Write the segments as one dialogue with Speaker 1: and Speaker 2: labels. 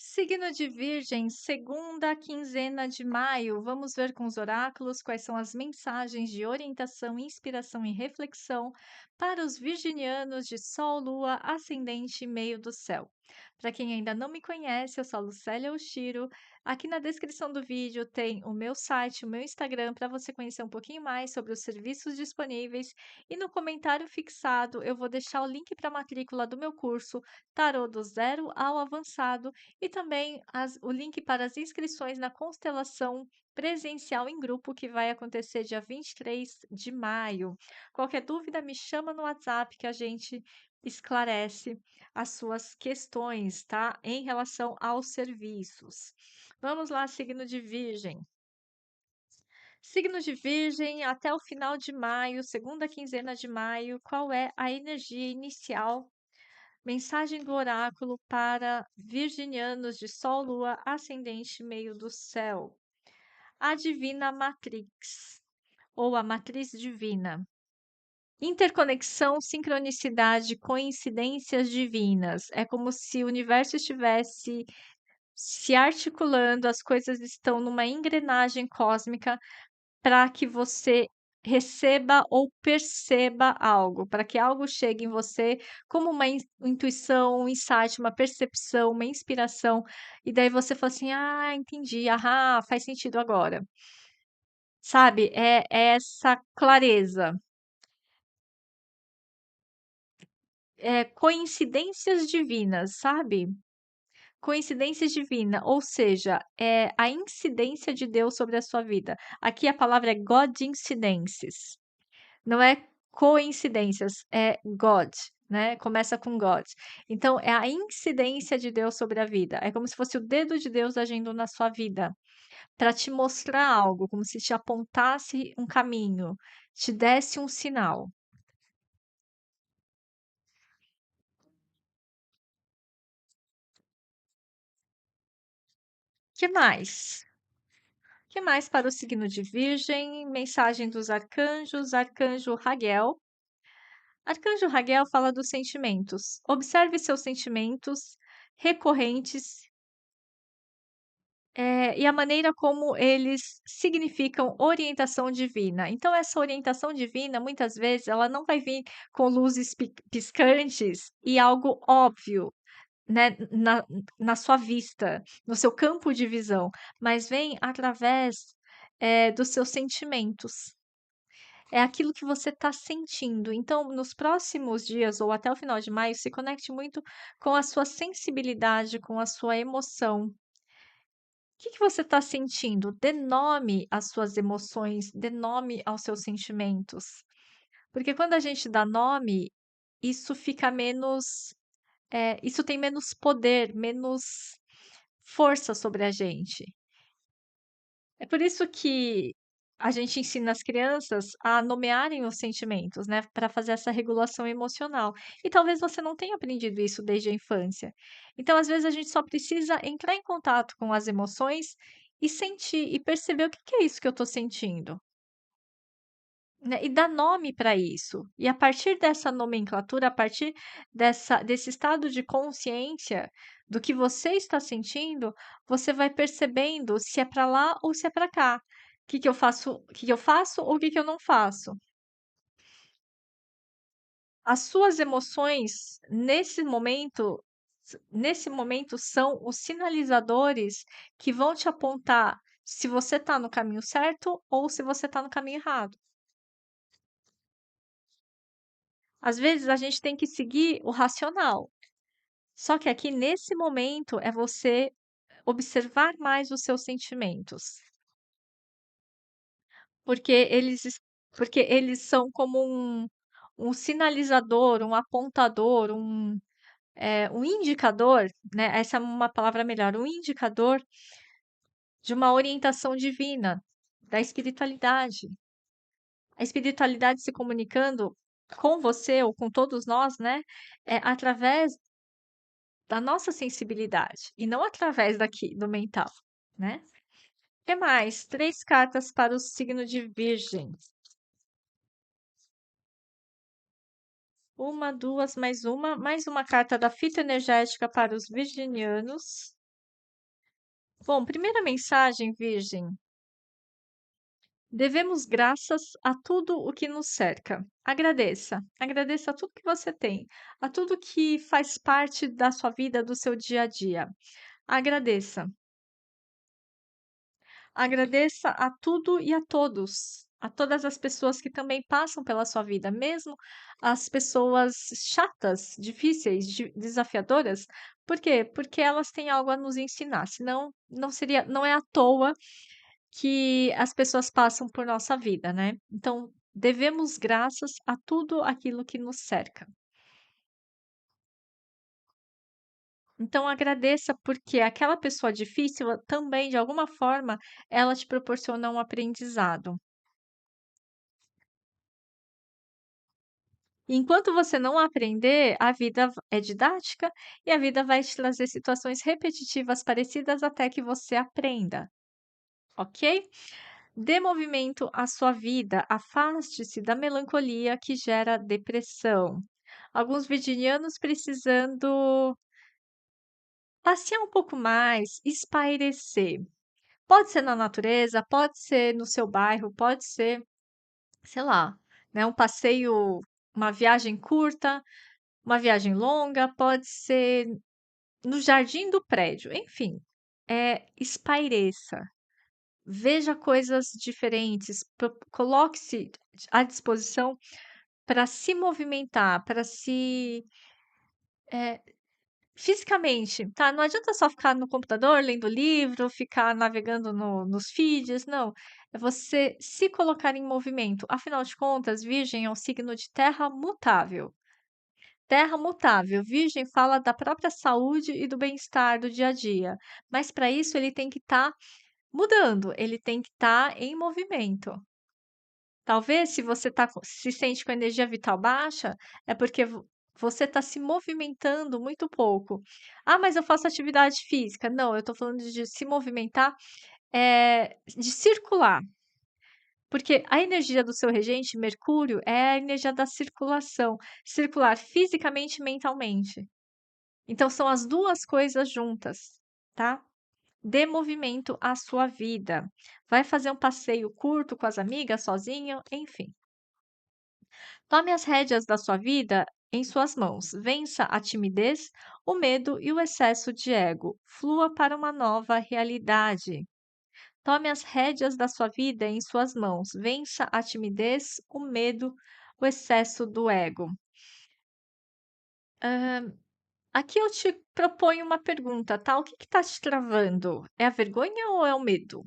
Speaker 1: Signo de Virgem, segunda quinzena de maio. Vamos ver com os oráculos quais são as mensagens de orientação, inspiração e reflexão para os virginianos de Sol, Lua, Ascendente e Meio do Céu. Para quem ainda não me conhece, eu sou a Lucélia Oshiro. Aqui na descrição do vídeo tem o meu site, o meu Instagram, para você conhecer um pouquinho mais sobre os serviços disponíveis. E no comentário fixado eu vou deixar o link para a matrícula do meu curso Tarô do Zero ao Avançado e também o link para as inscrições na constelação presencial em grupo que vai acontecer dia 23 de maio. Qualquer dúvida, me chama no WhatsApp que a gente esclarece as suas questões, tá? Em relação aos serviços. Vamos lá, signo de Virgem. Signo de Virgem, até o final de maio, segunda quinzena de maio, qual é a energia inicial? Mensagem do oráculo para virginianos de Sol, Lua, Ascendente, Meio do Céu. A Divina Matrix, ou a Matriz Divina. Interconexão, sincronicidade, coincidências divinas. É como se o universo estivesse se articulando, as coisas estão numa engrenagem cósmica para que você receba ou perceba algo, para que algo chegue em você como uma intuição, um insight, uma percepção, uma inspiração, e daí você fala assim: "Ah, entendi, aham, faz sentido agora". Sabe, é essa clareza. Coincidências divinas, sabe? Coincidências divina, ou seja, é a incidência de Deus sobre a sua vida. Aqui a palavra é Godincidências. Não é coincidências, é God, né? Começa com God. Então, é a incidência de Deus sobre a vida. É como se fosse o dedo de Deus agindo na sua vida, para te mostrar algo, como se te apontasse um caminho, te desse um sinal. Que mais? Que mais para o signo de Virgem? Mensagem dos arcanjos, arcanjo Raguel. Arcanjo Raguel fala dos sentimentos. Observe seus sentimentos recorrentes e a maneira como eles significam orientação divina. Então, essa orientação divina, muitas vezes, ela não vai vir com luzes piscantes e algo óbvio, né, na sua vista, no seu campo de visão, mas vem através, dos seus sentimentos. É aquilo que você está sentindo. Então, nos próximos dias ou até o final de maio, se conecte muito com a sua sensibilidade, com a sua emoção. Que você está sentindo? Dê nome às suas emoções, dê nome aos seus sentimentos. Porque quando a gente dá nome, isso fica menos, isso tem menos poder, menos força sobre a gente. É por isso que a gente ensina as crianças a nomearem os sentimentos, né, para fazer essa regulação emocional. E talvez você não tenha aprendido isso desde a infância. Então, às vezes, a gente só precisa entrar em contato com as emoções e sentir e perceber o que que é isso que eu estou sentindo, né, e dar nome para isso. E a partir dessa nomenclatura, a partir desse estado de consciência do que você está sentindo, você vai percebendo se é para lá ou se é para cá. O que que eu faço ou o que que eu não faço. As suas emoções nesse momento são os sinalizadores que vão te apontar se você está no caminho certo ou se você está no caminho errado. Às vezes a gente tem que seguir o racional. Só que aqui nesse momento é você observar mais os seus sentimentos, porque eles são como um sinalizador, um apontador, um indicador, né? Essa é uma palavra melhor, um indicador de uma orientação divina, da espiritualidade. A espiritualidade se comunicando com você ou com todos nós, né? Através da nossa sensibilidade e não através daqui do mental, né? Que mais? 3 cartas para o signo de Virgem. Uma, 2, mais uma carta da fita energética para os virginianos. Bom, primeira mensagem, Virgem. Devemos graças a tudo o que nos cerca. Agradeça. Agradeça a tudo que você tem, a tudo que faz parte da sua vida, do seu dia a dia. Agradeça. Agradeça a tudo e a todos, a todas as pessoas que também passam pela sua vida, mesmo as pessoas chatas, difíceis, desafiadoras. Por quê? Porque elas têm algo a nos ensinar, senão não seria, não é à toa que as pessoas passam por nossa vida, né? Então, devemos graças a tudo aquilo que nos cerca. Então, agradeça porque aquela pessoa difícil também, de alguma forma, ela te proporciona um aprendizado. Enquanto você não aprender, a vida é didática e a vida vai te trazer situações repetitivas parecidas até que você aprenda, ok? Dê movimento à sua vida, afaste-se da melancolia que gera depressão. Alguns virginianos precisando passear um pouco mais, espairecer. Pode ser na natureza, pode ser no seu bairro, pode ser, sei lá, né, um passeio, uma viagem curta, uma viagem longa, pode ser no jardim do prédio, enfim, espaireça, veja coisas diferentes, coloque-se à disposição para se movimentar, para se eh, fisicamente, tá? Não adianta só ficar no computador lendo livro, ficar navegando nos feeds, não. É você se colocar em movimento. Afinal de contas, Virgem é um signo de terra mutável. Terra mutável. Virgem fala da própria saúde e do bem-estar do dia a dia. Mas para isso ele tem que estar mudando, ele tem que estar em movimento. Talvez se você se sente com energia vital baixa, é porque você está se movimentando muito pouco. Ah, mas eu faço atividade física. Não, eu estou falando de se movimentar, de circular. Porque a energia do seu regente, Mercúrio, é a energia da circulação. Circular fisicamente e mentalmente. Então são as duas coisas juntas, tá? Dê movimento à sua vida. Vai fazer um passeio curto com as amigas, sozinho, enfim. Tome as rédeas da sua vida em suas mãos. Vença a timidez, o medo e o excesso de ego. Flua para uma nova realidade. Tome as rédeas da sua vida em suas mãos. Vença a timidez, o medo, o excesso do ego. Aqui eu te proponho uma pergunta, tá? O que está te travando? É a vergonha ou é o medo?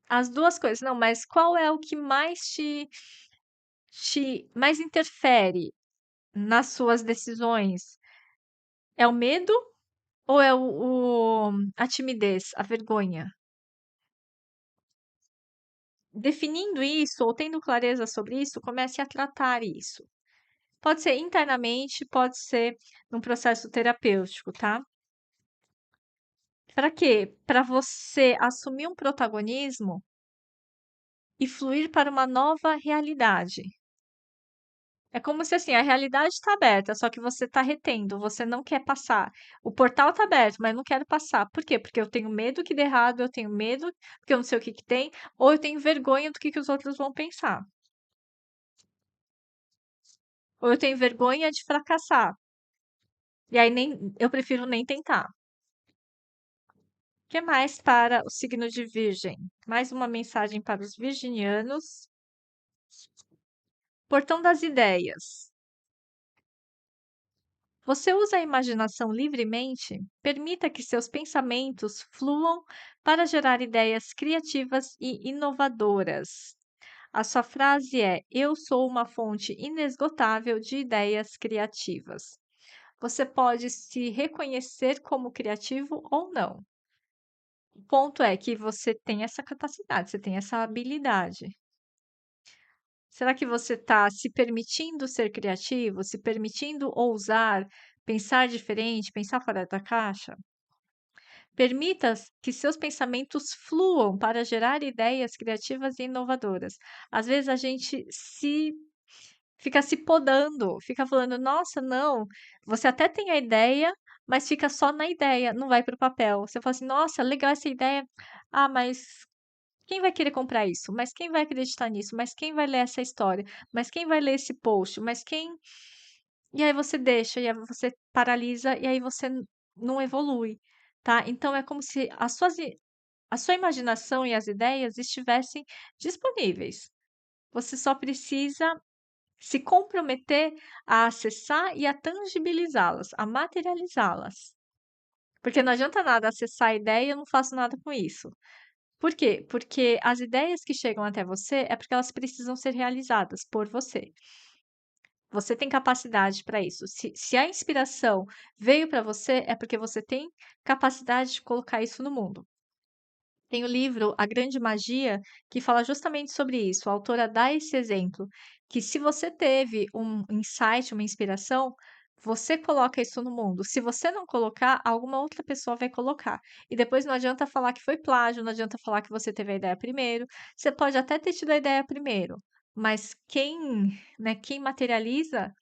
Speaker 1: As duas coisas. Não, mas qual é o que mais mais interfere nas suas decisões? É o medo ou é a timidez, a vergonha? Definindo isso ou tendo clareza sobre isso, comece a tratar isso. Pode ser internamente, pode ser num processo terapêutico, tá? Para quê? Para você assumir um protagonismo e fluir para uma nova realidade. É como se assim, a realidade está aberta, só que você está retendo, você não quer passar. O portal está aberto, mas eu não quero passar. Por quê? Porque eu tenho medo que dê errado, eu tenho medo porque eu não sei o que que tem, ou eu tenho vergonha do que os outros vão pensar. Ou eu tenho vergonha de fracassar. E aí nem eu prefiro nem tentar. O que mais para o signo de Virgem? Mais uma mensagem para os virginianos. Portão das ideias. Você usa a imaginação livremente? Permita que seus pensamentos fluam para gerar ideias criativas e inovadoras. A sua frase é: Eu sou uma fonte inesgotável de ideias criativas. Você pode se reconhecer como criativo ou não. O ponto é que você tem essa capacidade, você tem essa habilidade. Será que você está se permitindo ser criativo, se permitindo ousar, pensar diferente, pensar fora da caixa? Permita que seus pensamentos fluam para gerar ideias criativas e inovadoras. Às vezes a gente fica se podando, fica falando: "Nossa, não, você até tem a ideia, mas fica só na ideia, não vai para o papel. Você fala assim: "Nossa, legal essa ideia. Ah, mas quem vai querer comprar isso? Mas quem vai acreditar nisso? Mas quem vai ler essa história? Mas quem vai ler esse post? Mas quem". E aí você deixa, e aí você paralisa, e aí você não evolui, tá? Então é como se a sua imaginação e as ideias estivessem disponíveis. Você só precisa se comprometer a acessar e a tangibilizá-las, a materializá-las. Porque não adianta nada acessar a ideia e eu não faço nada com isso. Por quê? Porque as ideias que chegam até você é porque elas precisam ser realizadas por você. Você tem capacidade para isso. Se a inspiração veio para você, é porque você tem capacidade de colocar isso no mundo. Tem o livro A Grande Magia, que fala justamente sobre isso. A autora dá esse exemplo, que se você teve um insight, uma inspiração, você coloca isso no mundo. Se você não colocar, alguma outra pessoa vai colocar. E depois não adianta falar que foi plágio, não adianta falar que você teve a ideia primeiro. Você pode até ter tido a ideia primeiro, mas quem materializa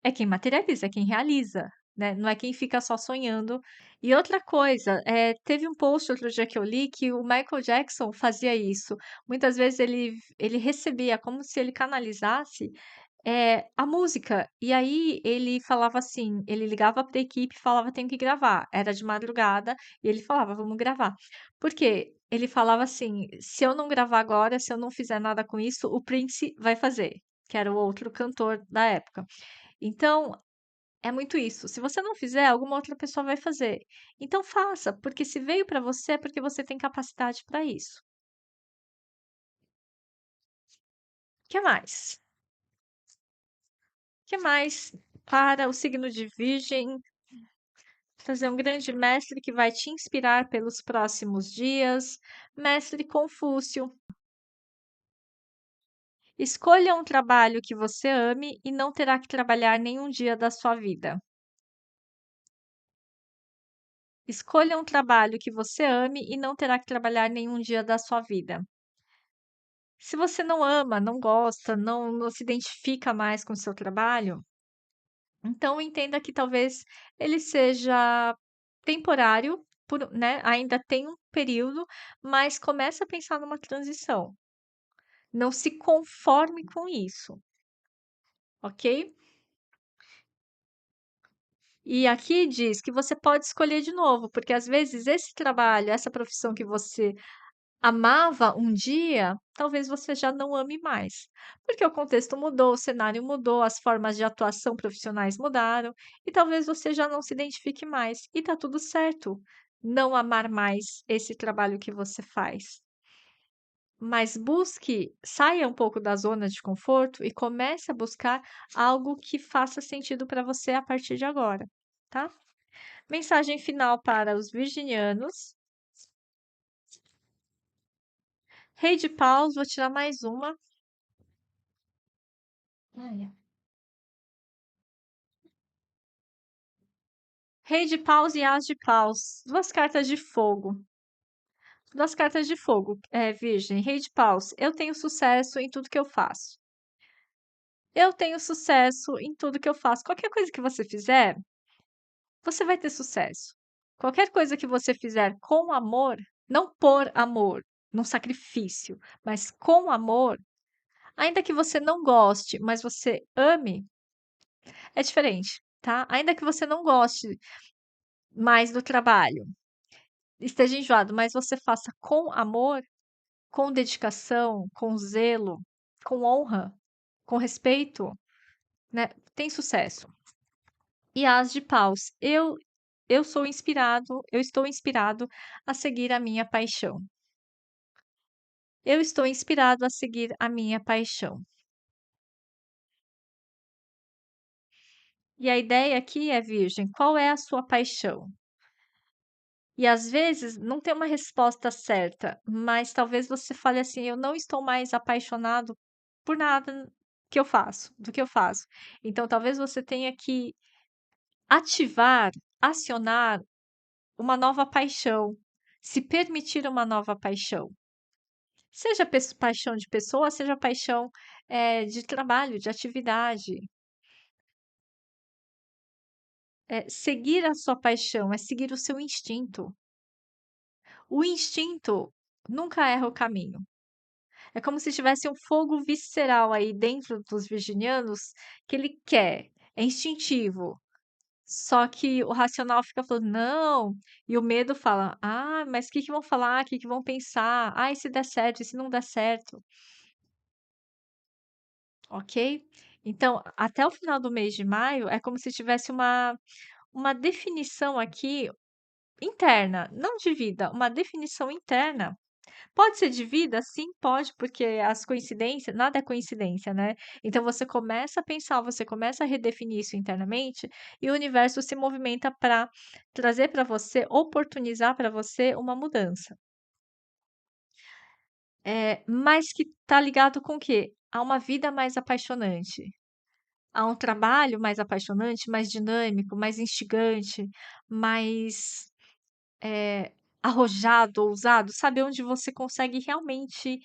Speaker 1: é quem materializa, é quem realiza, né, não é quem fica só sonhando. E outra coisa, teve um post outro dia que eu li que o Michael Jackson fazia isso. Muitas vezes ele recebia como se ele canalizasse, a música, e aí ele falava assim, ele ligava para a equipe e falava: "Tenho que gravar". Era de madrugada e ele falava: "Vamos gravar". Por quê? Ele falava assim: "Se eu não gravar agora, se eu não fizer nada com isso, o Prince vai fazer", que era o outro cantor da época. Então, é muito isso. Se você não fizer, alguma outra pessoa vai fazer. Então faça, porque se veio para você é porque você tem capacidade para isso. Que mais? Que mais para o signo de Virgem trazer um grande mestre que vai te inspirar pelos próximos dias? Mestre Confúcio. Escolha um trabalho que você ame e não terá que trabalhar nenhum dia da sua vida. Escolha um trabalho que você ame e não terá que trabalhar nenhum dia da sua vida. Se você não ama, não gosta, não se identifica mais com o seu trabalho, então entenda que talvez ele seja temporário, né? Ainda tem um período, mas comece a pensar numa transição. Não se conforme com isso, ok? E aqui diz que você pode escolher de novo, porque às vezes esse trabalho, essa profissão que você amava um dia, talvez você já não ame mais, porque o contexto mudou, o cenário mudou, as formas de atuação profissionais mudaram, e talvez você já não se identifique mais. E tá tudo certo não amar mais esse trabalho que você faz. Mas busque, saia um pouco da zona de conforto e comece a buscar algo que faça sentido para você a partir de agora, tá? Mensagem final para os virginianos. Rei de paus, vou tirar mais uma. Ai, Rei de paus e as de paus. Duas cartas de fogo. Duas cartas de fogo, Virgem. Rei de paus. Eu tenho sucesso em tudo que eu faço. Eu tenho sucesso em tudo que eu faço. Qualquer coisa que você fizer, você vai ter sucesso. Qualquer coisa que você fizer com amor, não por amor, num sacrifício, mas com amor, ainda que você não goste, mas você ame, é diferente, tá? Ainda que você não goste mais do trabalho, esteja enjoado, mas você faça com amor, com dedicação, com zelo, com honra, com respeito, né, tem sucesso. E as de paus, eu sou inspirado, eu estou inspirado a seguir a minha paixão. Eu estou inspirado a seguir a minha paixão. E a ideia aqui é, Virgem, qual é a sua paixão? E às vezes não tem uma resposta certa, mas talvez você fale assim: eu não estou mais apaixonado por nada que eu faço, do que eu faço. Então talvez você tenha que ativar, acionar uma nova paixão, se permitir uma nova paixão. Seja paixão de pessoa, seja paixão de trabalho, de atividade. É seguir a sua paixão, é seguir o seu instinto. O instinto nunca erra o caminho. É como se tivesse um fogo visceral aí dentro dos virginianos que ele quer, é instintivo. Só que o racional fica falando: "Não", e o medo fala: "Ah, mas o que que vão falar? O que que vão pensar? Ai, se der certo, e se não der certo?", ok? Então, até o final do mês de maio, é como se tivesse uma definição aqui interna, não de vida, uma definição interna. Pode ser de vida? Sim, pode, porque as coincidências nada é coincidência, né. Então você começa a pensar, você começa a redefinir isso internamente, e o universo se movimenta para trazer para você, oportunizar para você uma mudança. Mas que está ligado com o quê? A uma vida mais apaixonante, a um trabalho mais apaixonante, mais dinâmico, mais instigante, mais, arrojado, ousado, sabe, onde você consegue realmente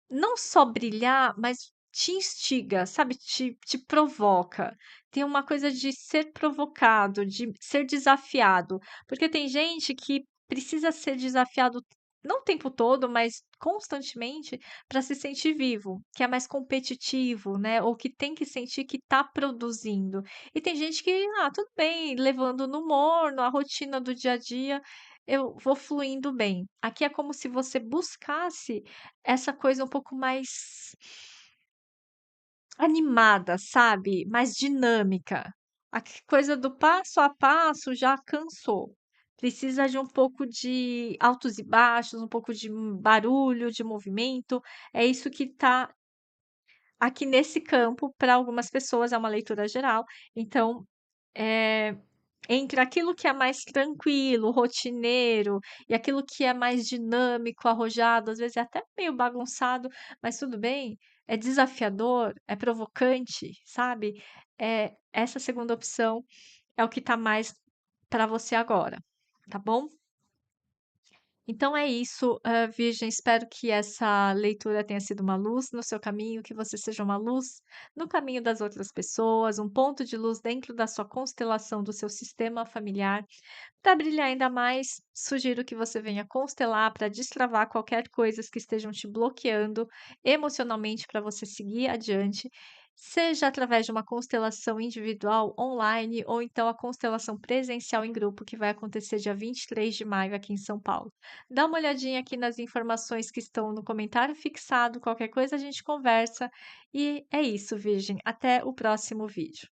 Speaker 1: não só brilhar, mas te instiga, sabe, te provoca. Tem uma coisa de ser provocado, de ser desafiado, porque tem gente que precisa ser desafiado, não o tempo todo, mas constantemente, para se sentir vivo, que é mais competitivo, né, ou que tem que sentir que está produzindo. E tem gente que: "Ah, tudo bem, levando no morno, a rotina do dia a dia, eu vou fluindo bem". Aqui é como se você buscasse essa coisa um pouco mais animada, sabe, mais dinâmica. A coisa do passo a passo já cansou. Precisa de um pouco de altos e baixos, um pouco de barulho, de movimento. É isso que está aqui nesse campo para algumas pessoas, é uma leitura geral. Então, eh, entre aquilo que é mais tranquilo, rotineiro, e aquilo que é mais dinâmico, arrojado, às vezes é até meio bagunçado, mas tudo bem, é desafiador, é provocante, sabe? Essa segunda opção é o que está mais para você agora, tá bom? Então é isso, Virgem, espero que essa leitura tenha sido uma luz no seu caminho, que você seja uma luz no caminho das outras pessoas, um ponto de luz dentro da sua constelação do seu sistema familiar. Para brilhar ainda mais, sugiro que você venha constelar para destravar qualquer coisas que estejam te bloqueando emocionalmente para você seguir adiante, seja através de uma constelação individual online ou então a constelação presencial em grupo que vai acontecer dia 23 de maio aqui em São Paulo. Dá uma olhadinha aqui nas informações que estão no comentário fixado, qualquer coisa a gente conversa. E é isso, Virgem. Até o próximo vídeo.